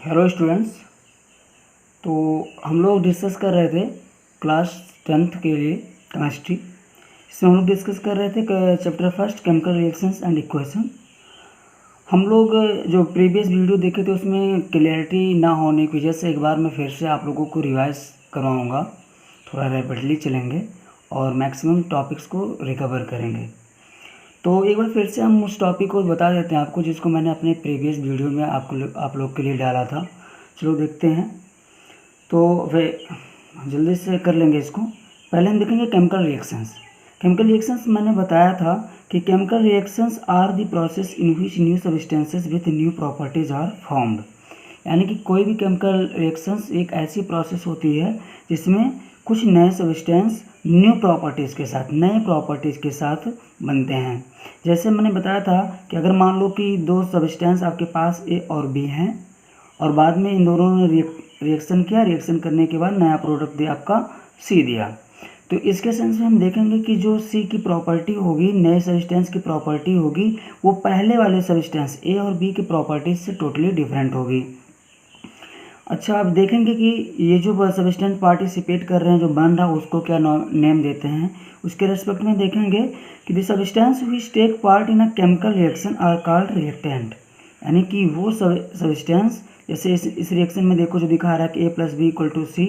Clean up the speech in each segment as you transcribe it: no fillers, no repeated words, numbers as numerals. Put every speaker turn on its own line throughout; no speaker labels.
Hello students. तो हम लोग डिस्कस कर रहे थे क्लास 10th के लिए केमिस्ट्री। इसमें हम लोग डिस्कस कर रहे थे chapter first chemical reactions and equation. हम लोग जो प्रीवियस वीडियो देखे थे उसमें क्लियरिटी ना होने की वजह से एक बार मैं फिर से आप लोगों को रिवाइज करवाऊँगा। थोड़ा रैपिडली चलेंगे और मैक्सिमम टॉपिक्स को रिकवर करेंगे। तो एक बार फिर से हम उस टॉपिक को बता देते हैं आपको, जिसको मैंने अपने प्रीवियस वीडियो में आप लोग के लिए डाला था। चलो देखते हैं। तो वे जल्दी से कर लेंगे इसको। पहले हम देखेंगे केमिकल रिएक्शंस। केमिकल रिएक्शंस मैंने बताया था कि chemical reactions are the process in which new substances with new properties are formed. यानी कि कोई भी केमिकल रिएक्शंस एक ऐसी प्रोसेस होती है जिसमें कुछ नए सब्सटेंस न्यू प्रॉपर्टीज़ के साथ बनते हैं। जैसे मैंने बताया था कि अगर मान लो कि दो सब्सटेंस आपके पास ए और बी हैं और बाद में इन दोनों ने रिएक्शन किया, रिएक्शन करने के बाद नया प्रोडक्ट दिया आपका सी दिया, तो इसके सेंस में हम देखेंगे कि जो सी की प्रॉपर्टी होगी, नए सब्सटेंस की प्रॉपर्टी होगी, वो पहले वाले सब्सटेंस ए और बी की प्रॉपर्टीज से टोटली डिफरेंट होगी। अच्छा, आप देखेंगे कि ये जो सब्सटेंस पार्टिसिपेट कर रहे हैं, जो बन रहा है, उसको क्या नेम देते हैं। उसके रेस्पेक्ट में देखेंगे कि the substance which take part in a chemical reaction are called reactant. यानी कि वो सब्सटेंस, जैसे इस रिएक्शन में देखो जो दिखा रहा है कि A+B=C,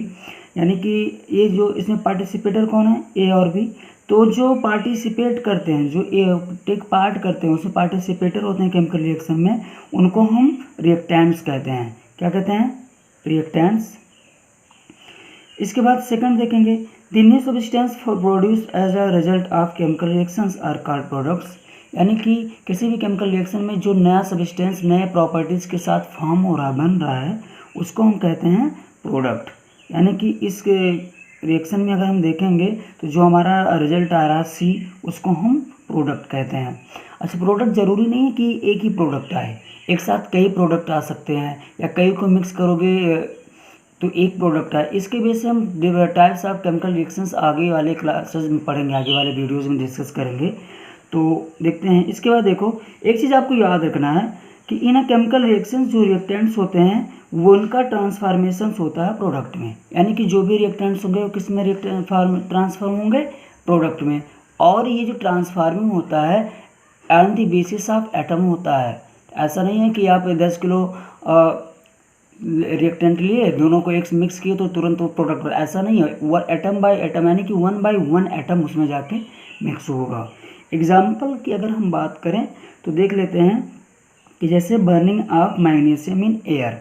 यानी कि ये जो इसमें पार्टिसिपेटर कौन है, ए और बी। तो जो पार्टिसिपेट करते हैं, जो टेक पार्ट करते हैं, उसमें पार्टिसिपेटर होते हैं केमिकल रिएक्शन में, उनको हम रिएक्टेंट्स कहते हैं। क्या कहते हैं? रिएक्टेंट्स। इसके बाद सेकंड देखेंगे, the new substance produce as a result of chemical reactions are called products. यानी कि किसी भी केमिकल रिएक्शन में जो नया सब्सटेंस नए प्रॉपर्टीज़ के साथ फॉर्म हो रहा, बन रहा है, उसको हम कहते हैं प्रोडक्ट। यानी कि इस रिएक्शन में अगर हम देखेंगे तो जो हमारा रिजल्ट आ रहा है सी, उसको हम प्रोडक्ट कहते हैं। अच्छा, प्रोडक्ट ज़रूरी नहीं है कि एक ही प्रोडक्ट आए, एक साथ कई प्रोडक्ट आ सकते हैं, या कई को मिक्स करोगे तो एक प्रोडक्ट आए। इसके बेस से हम टाइप्स ऑफ केमिकल रिएक्शंस आगे वाले क्लासेस में पढ़ेंगे, आगे वाले वीडियोज़ में डिस्कस करेंगे। तो देखते हैं। इसके बाद देखो, एक चीज़ आपको याद रखना है कि इन केमिकल रिएक्शंस जो रिएक्टेंट्स होते हैं वो उनका ट्रांसफॉर्मेशन होता है प्रोडक्ट में। यानी कि जो भी रिएक्टेंट्स होंगे वो किस में ट्रांसफॉर्म होंगे? प्रोडक्ट में। और ये जो ट्रांसफार्मिंग होता है on the basis of atom होता है। ऐसा नहीं है कि आप 10 किलो रिएक्टेंट लिए, दोनों को एक मिक्स किए तो तुरंत वो प्रोडक्ट पर, ऐसा नहीं है। वो एटम बाय एटम, यानी कि 1 by 1 एटम उसमें जाके मिक्स होगा। एग्जाम्पल की अगर हम बात करें तो देख लेते हैं कि जैसे burning of magnesium in air.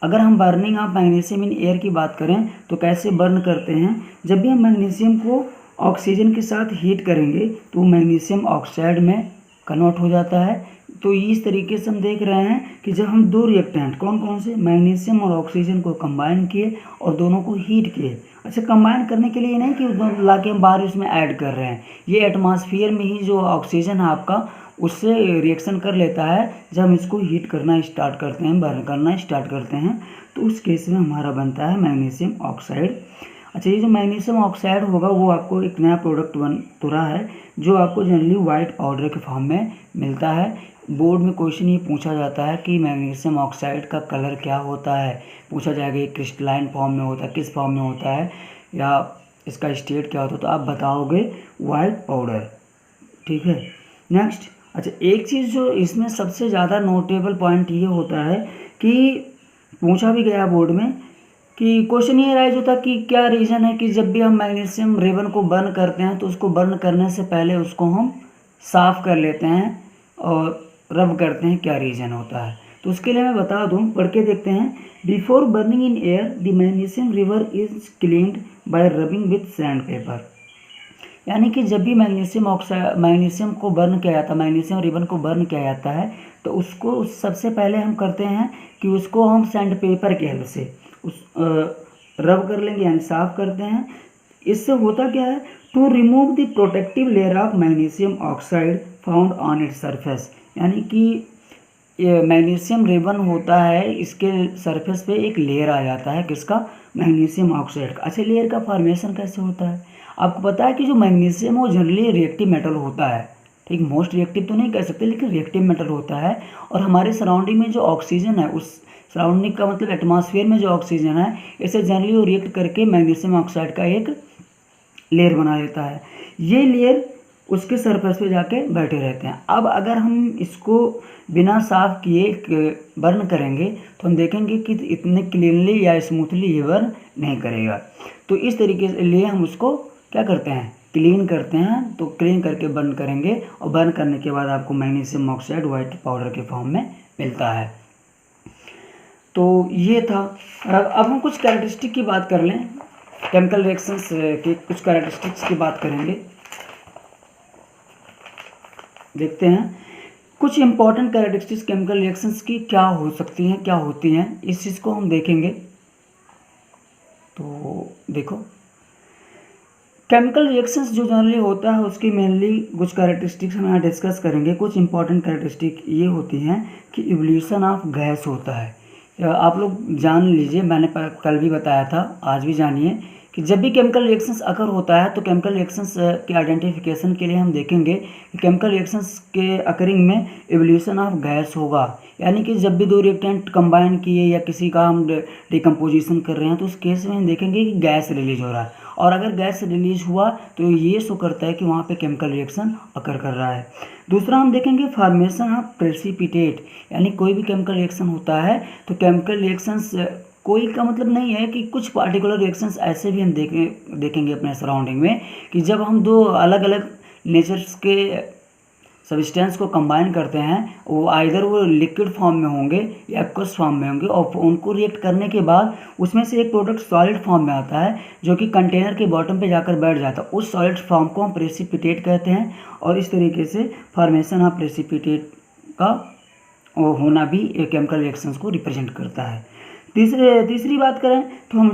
अगर हम burning of magnesium in air की बात करें तो कैसे बर्न करते हैं? जब भी हम मैग्नीशियम को ऑक्सीजन के साथ हीट करेंगे तो मैग्नीशियम ऑक्साइड में कन्वर्ट हो जाता है। तो इस तरीके से हम देख रहे हैं कि जब हम दो रिएक्टेंट कौन कौन से, मैग्नीशियम और ऑक्सीजन को कंबाइन किए और दोनों को हीट किए। अच्छा, कंबाइन करने के लिए नहीं कि ला के हम बाहर उसमें ऐड कर रहे हैं, ये एटमॉस्फेयर में ही जो ऑक्सीजन है आपका, उससे रिएक्शन कर लेता है। जब हम इसको हीट करना स्टार्ट करते हैं, बर्न करना स्टार्ट करते हैं, तो उस केस में हमारा बनता है मैग्नीशियम ऑक्साइड। अच्छा, ये जो मैग्नीशियम ऑक्साइड होगा वो आपको एक नया प्रोडक्ट बन तो रहा है, जो आपको जनरली वाइट पाउडर के फॉर्म में मिलता है। बोर्ड में क्वेश्चन ये पूछा जाता है कि मैग्नीशियम ऑक्साइड का कलर क्या होता है, पूछा जाएगा ये क्रिस्टलाइन फॉर्म में होता है, किस फॉर्म में होता है, या इसका स्टेट क्या होता है, तो आप बताओगे वाइट पाउडर। ठीक है, नेक्स्ट। अच्छा, एक चीज़ जो इसमें सबसे ज़्यादा नोटेबल पॉइंट ये होता है कि पूछा भी गया बोर्ड में कि क्वेश्चन ये राइज होता कि क्या रीज़न है कि जब भी हम मैग्नीशियम रेवन को बर्न करते हैं तो उसको बर्न करने से पहले उसको हम साफ़ कर लेते हैं और रब करते हैं, क्या रीज़न होता है? तो उसके लिए मैं बता दूं, पढ़ के देखते हैं। Before burning in air the magnesium river is cleaned bye rubbing with sand paper. यानी कि जब भी मैग्नीशियम को बर्न किया जाता है, मैग्नीशियम रिबन को बर्न किया जाता है, तो उसको सबसे पहले हम करते हैं कि उसको हम सैंड पेपर की हेल्प से रब कर लेंगे, यानी साफ करते हैं। इससे होता क्या है? To remove the protective layer of magnesium oxide found on its surface. यानी कि ये मैग्नीशियम रिबन होता है, इसके सरफेस पे एक लेयर आ जाता है, किसका? मैग्नीशियम ऑक्साइड का। अच्छा, लेयर का फॉर्मेशन कैसे होता है? आपको पता है कि जो मैग्नीशियम वो जनरली रिएक्टिव मेटल होता है, ठीक, मोस्ट रिएक्टिव तो नहीं कह सकते, लेकिन रिएक्टिव मेटल होता है। और हमारे सराउंडिंग में जो ऑक्सीजन है, उस सराउंडिंग का मतलब एटमॉस्फेयर में जो ऑक्सीजन है इसे जनरली वो रिएक्ट करके मैग्नीशियम ऑक्साइड का एक लेयर बना लेता है। ये लेयर उसके सरफेस पे जाके बैठे रहते हैं। अब अगर हम इसको बिना साफ किए बर्न करेंगे तो हम देखेंगे कि इतने क्लीनली या स्मूथली ये बर्न नहीं करेगा। तो इस तरीके से लिए हम उसको क्या करते हैं, क्लीन करते हैं। तो क्लीन करके बर्न करेंगे और बर्न करने के बाद आपको मैग्नीशियम ऑक्साइड वाइट पाउडर के फॉर्म में मिलता है। तो ये था। अब हम कुछ कैरेक्टरिस्टिक की बात कर लें, केमिकल रिएक्शंस के कुछ कैरेक्टरिस्टिक्स की बात करेंगे। देखते हैं कुछ इंपॉर्टेंट कैरेक्टरिस्टिक्स केमिकल रिएक्शंस की क्या हो सकती हैं, क्या होती हैं, इस चीज़ को हम देखेंगे। तो देखो केमिकल रिएक्शंस जो जनरली होता है उसकी मेनली कुछ कैरेक्टरिस्टिक्स हम यहाँ डिस्कस करेंगे। कुछ इंपॉर्टेंट कैरेक्टरिस्टिक ये होती हैं कि इवोल्यूशन ऑफ गैस होता है। आप लोग जान लीजिए, मैंने कल भी बताया था, आज भी जानिए कि जब भी केमिकल रिएक्शंस अकर होता है तो केमिकल रिएक्शंस के आइडेंटिफिकेशन के लिए हम देखेंगे कि केमिकल रिएक्शंस के अकरिंग में इवोल्यूशन ऑफ गैस होगा। यानी कि जब भी दो रिएक्टेंट कंबाइन किए या किसी का हम डिकम्पोजिशन कर रहे हैं तो उस केस में हम देखेंगे कि गैस रिलीज हो रहा है, और अगर गैस रिलीज हुआ तो ये शो करता है कि वहाँ पे केमिकल रिएक्शन अकर कर रहा है। दूसरा हम देखेंगे फॉर्मेशन ऑफ प्रेसिपिटेट, यानी कोई भी केमिकल रिएक्शन होता है तो केमिकल रिएक्शंस कोई का मतलब नहीं है कि कुछ पार्टिकुलर रिएक्शंस ऐसे भी हम देखेंगे अपने सराउंडिंग में कि जब हम दो अलग अलग नेचर्स के सब्सटेंस को कंबाइन करते हैं, वो आइदर वो लिक्विड फॉर्म में होंगे या एक्वस फॉर्म में होंगे, और उनको रिएक्ट करने के बाद उसमें से एक प्रोडक्ट सॉलिड फॉर्म में आता है जो कि कंटेनर के बॉटम पे जाकर बैठ जाता है। उस सॉलिड फॉर्म को हम प्रेसिपिटेट कहते हैं, और इस तरीके से फॉर्मेशन ऑफ प्रेसिपिटेट का होना भी केमिकल रिएक्शंस को रिप्रेजेंट करता है। तीसरी बात करें तो हम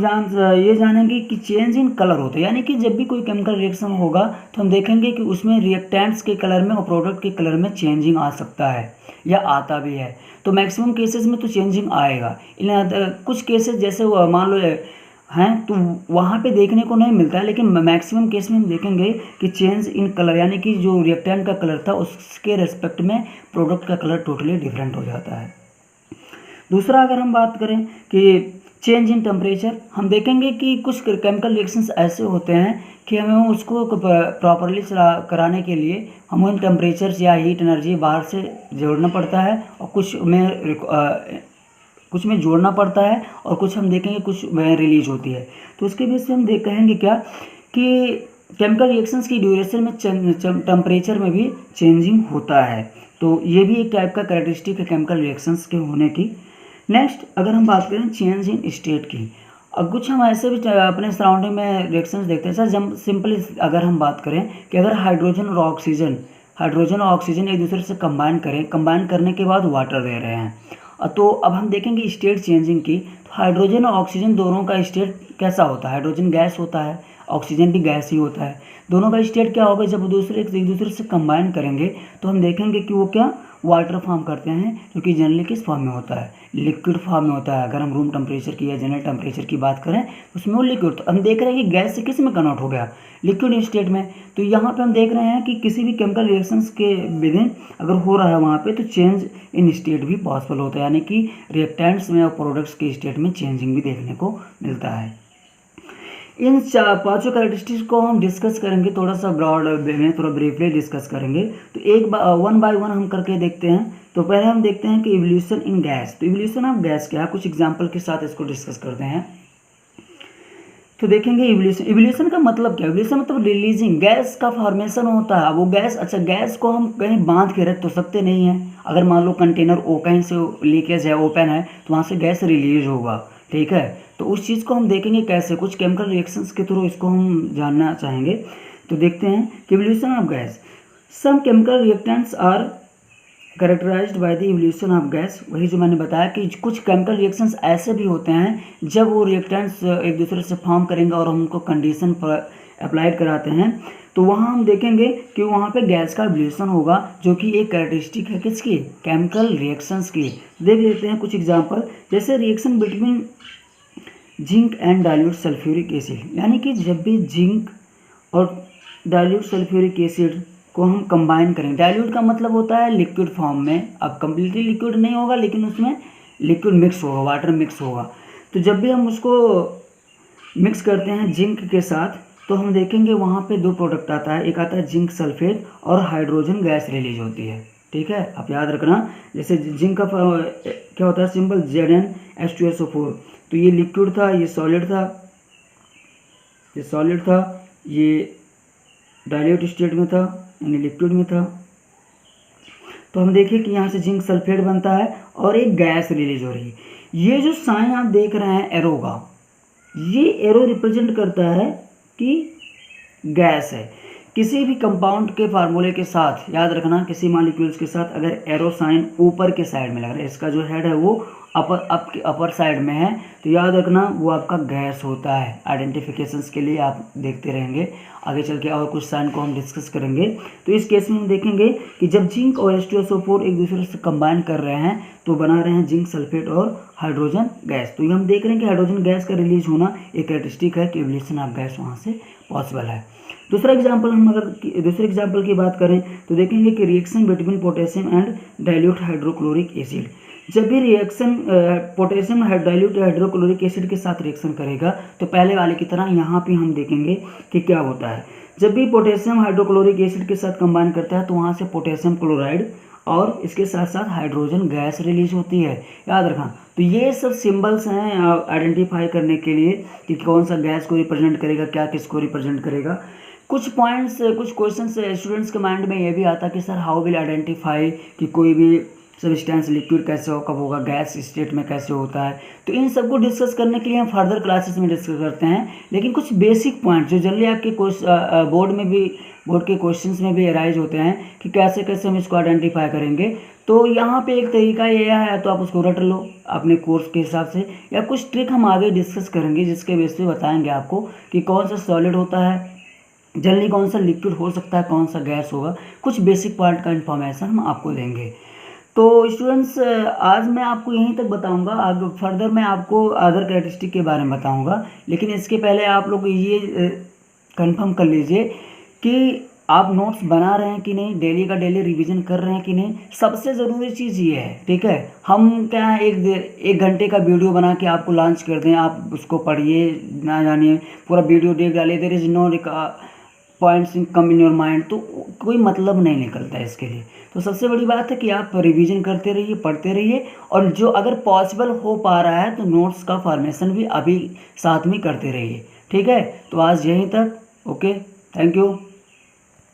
ये जानेंगे कि चेंज इन कलर होता है। यानी कि जब भी कोई केमिकल रिएक्शन होगा तो हम देखेंगे कि उसमें रिएक्टेंट्स के कलर में और प्रोडक्ट के कलर में चेंजिंग आ सकता है या आता भी है। तो मैक्सिमम केसेस में तो चेंजिंग आएगा। कुछ केसेस जैसे मान लो हैं तो वहाँ पे देखने को नहीं मिलता है, लेकिन मैक्सिमम केस में हम देखेंगे कि चेंज इन कलर, यानी कि जो रिएक्टेंट का कलर था उसके रेस्पेक्ट में प्रोडक्ट का कलर टोटली डिफरेंट हो जाता है। दूसरा अगर हम बात करें कि चेंज इन टेम्परेचर, हम देखेंगे कि कुछ केमिकल रिएक्शंस ऐसे होते हैं कि हमें उसको प्रॉपरली कराने के लिए हमें टेम्परेचर या हीट एनर्जी बाहर से जोड़ना पड़ता है, और कुछ में जोड़ना पड़ता है और कुछ हम देखेंगे कुछ में रिलीज होती है। तो उसके बेस पे हम कहेंगे क्या कि केमिकल रिएक्शंस की ड्यूरेशन में टेम्परेचर में भी चेंजिंग होता है। तो ये भी एक टाइप का कैरेक्टरिस्टिक है केमिकल रिएक्शंस के होने की। नेक्स्ट अगर हम बात करें चेंज इन स्टेट की, अब कुछ हम ऐसे भी अपने सराउंडिंग में रिएक्शंस देखते हैं। सर सिंपली अगर हम बात करें कि अगर हाइड्रोजन और ऑक्सीजन एक दूसरे से कंबाइन करने के बाद वाटर दे रहे हैं, तो अब हम देखेंगे स्टेट चेंजिंग की। तो हाइड्रोजन और ऑक्सीजन दोनों का स्टेट कैसा होता है? हाइड्रोजन गैस होता है, ऑक्सीजन भी गैस ही होता है। दोनों का स्टेट क्या होगा? जब एक दूसरे से कंबाइन करेंगे तो हम देखेंगे कि वो क्या वाटर फॉर्म करते हैं, जो कि जनरली किस फॉर्म में होता है? लिक्विड फॉर्म में होता है। अगर हम रूम टेम्परेचर की या जनरल टेम्परेचर की बात करें तो उसमें वो लिक्विड, तो हम देख रहे हैं कि गैस से किस में कन्वर्ट हो गया? लिक्विड स्टेट में। तो यहाँ पे हम देख रहे हैं कि किसी भी केमिकल रिएक्शंस के विदिन अगर हो रहा है वहाँ पे, तो चेंज इन स्टेट भी पॉसिबल होता है, यानी कि रिएक्टेंट्स में और प्रोडक्ट्स के स्टेट में चेंजिंग भी देखने को मिलता है। इन पांचों कैरेक्टरिस्टिक्स को हम डिस्कस करेंगे, थोड़ा सा ब्रॉड में, थोड़ा ब्रीफली डिस्कस करेंगे। तो वन बाय वन हम करके देखते हैं। तो पहले हम देखते हैं कि इवोल्यूशन इन गैस। तो इवोल्यूशन ऑफ गैस क्या है, कुछ एग्जांपल के साथ इसको डिस्कस करते हैं। तो देखेंगे इवोल्यूशन का मतलब क्या है? इवोल्यूशन मतलब रिलीजिंग, गैस का फॉर्मेशन होता है। वो गैस, अच्छा गैस को हम कहीं बांध के रख तो सकते नहीं हैं। अगर मान लो कंटेनर कहीं से लीकेज है, ओपन है, तो वहाँ से गैस रिलीज होगा, ठीक है। तो उस चीज़ को हम देखेंगे कैसे, कुछ केमिकल रिएक्शंस के थ्रू इसको हम जानना चाहेंगे। तो देखते हैं कि evolution of gas. Some chemical reactants are characterised by the evolution of gas. वही जो मैंने बताया कि कुछ केमिकल रिएक्शंस ऐसे भी होते हैं जब वो रिएक्टेंट्स एक दूसरे से फॉर्म करेंगे और हम उनको कंडीशन पर अप्लाइड कराते हैं, तो वहाँ हम देखेंगे कि वहाँ पे गैस का इवोल्यूशन होगा, जो कि एक कैरेक्टरिस्टिक है किसकी? केमिकल रिएक्शंस की। देख लेते हैं कुछ एग्जांपल, जैसे reaction between zinc and dilute sulphuric acid. यानी कि जब भी जिंक और डाइल्यूट सल्फ्यूरिक एसिड को हम कंबाइन करें, डाइल्यूट का मतलब होता है लिक्विड फॉर्म में। अब कम्प्लीटली लिक्विड नहीं होगा, लेकिन उसमें लिक्विड मिक्स होगा, वाटर मिक्स होगा। तो जब भी हम उसको मिक्स करते हैं जिंक के साथ तो हम देखेंगे वहाँ पे दो प्रोडक्ट आता है, एक आता है जिंक सल्फेट और हाइड्रोजन गैस रिलीज होती है। ठीक है, आप याद रखना, जैसे जिंक का क्या होता है सिंबल Zn H2SO4। तो ये लिक्विड था, ये सॉलिड था, ये सॉलिड था, ये डाइल्यूट स्टेट में था यानी लिक्विड में था। तो हम देखिए कि यहाँ से जिंक सल्फेट बनता है और एक गैस रिलीज हो रही है। ये जो साइन आप देख रहे हैं एरो का, ये एरो रिप्रेजेंट करता है कि गैस है। किसी भी कंपाउंड के फार्मूले के साथ याद रखना, किसी मॉलिक्यूल्स के साथ अगर एरो साइन ऊपर के साइड में लग रहा है, इसका जो हेड है वो अपर साइड में है, तो याद रखना वो आपका गैस होता है। आइडेंटिफिकेशंस के लिए आप देखते रहेंगे, आगे चल के और कुछ साइन को हम डिस्कस करेंगे। तो इस केस में हम देखेंगे कि जब जिंक और H2SO4 एक दूसरे से कंबाइन कर रहे हैं तो बना रहे हैं जिंक सल्फेट और हाइड्रोजन गैस। तो ये हम देख रहे हैं कि हाइड्रोजन गैस का रिलीज होना एक कैरेक्टरिस्टिक है कि एवोल्यूशन ऑफ गैस वहाँ से पॉसिबल है। दूसरे एग्जाम्पल की बात करें तो देखेंगे कि reaction between potassium and dilute hydrochloric acid. जब भी reaction potassium dilute hydrochloric acid के साथ रिएक्शन करेगा तो पहले वाले की तरह यहाँ पे हम देखेंगे कि क्या होता है। जब भी पोटेशियम हाइड्रोक्लोरिक एसिड के साथ कंबाइन करता है तो वहाँ से पोटेशियम क्लोराइड और इसके साथ साथ हाइड्रोजन गैस रिलीज होती है, याद रखना। तो ये सब सिंबल्स हैं आइडेंटिफाई करने के लिए कि कौन सा गैस को रिप्रेजेंट करेगा, क्या किसको रिप्रेजेंट करेगा। कुछ पॉइंट्स, कुछ क्वेश्चंस स्टूडेंट्स के माइंड में ये भी आता कि सर हाउ विल आइडेंटिफाई कि कोई भी सब्सटेंस लिक्विड कैसे हो, कब होगा, गैस स्टेट में कैसे होता है। तो इन सबको डिस्कस करने के लिए हम फर्दर क्लासेस में डिस्कस करते हैं। लेकिन कुछ बेसिक पॉइंट जो जनरली आपके बोर्ड के क्वेश्चंस में भी अराइज होते हैं कि कैसे कैसे हम इसको आइडेंटिफाई करेंगे। तो यहाँ पे एक तरीका ये है, तो आप उसको रट लो अपने कोर्स के हिसाब से, या कुछ ट्रिक हम आगे डिस्कस करेंगे जिसके बेस पे बताएंगे आपको कि कौन सा सॉलिड होता है, जनरली कौन सा लिक्विड हो सकता है, कौन सा गैस होगा। कुछ बेसिक पार्ट का इन्फॉर्मेशन हम आपको देंगे। तो स्टूडेंट्स आज मैं आपको यहीं तक बताऊंगा, आगे फर्दर मैं आपको अदर कैरेक्टरिस्टिक के बारे में बताऊंगा। लेकिन इसके पहले आप लोग ये कंफर्म कर लीजिए कि आप नोट्स बना रहे हैं कि नहीं, डेली का डेली रिवीजन कर रहे हैं कि नहीं। सबसे ज़रूरी चीज़ ये है, ठीक है, हम क्या है एक घंटे का वीडियो बना के आपको लॉन्च कर दें, आप उसको पढ़िए ना जानिए, पूरा वीडियो देख डालिए, there is no points come in your mind, तो कोई मतलब नहीं निकलता है इसके लिए। तो सबसे बड़ी बात है कि आप रिवीजन करते रहिए, पढ़ते रहिए, और जो अगर पॉसिबल हो पा रहा है तो नोट्स का फॉर्मेशन भी अभी साथ में करते रहिए। ठीक है, तो आज यहीं तक, ओके, थैंक यू।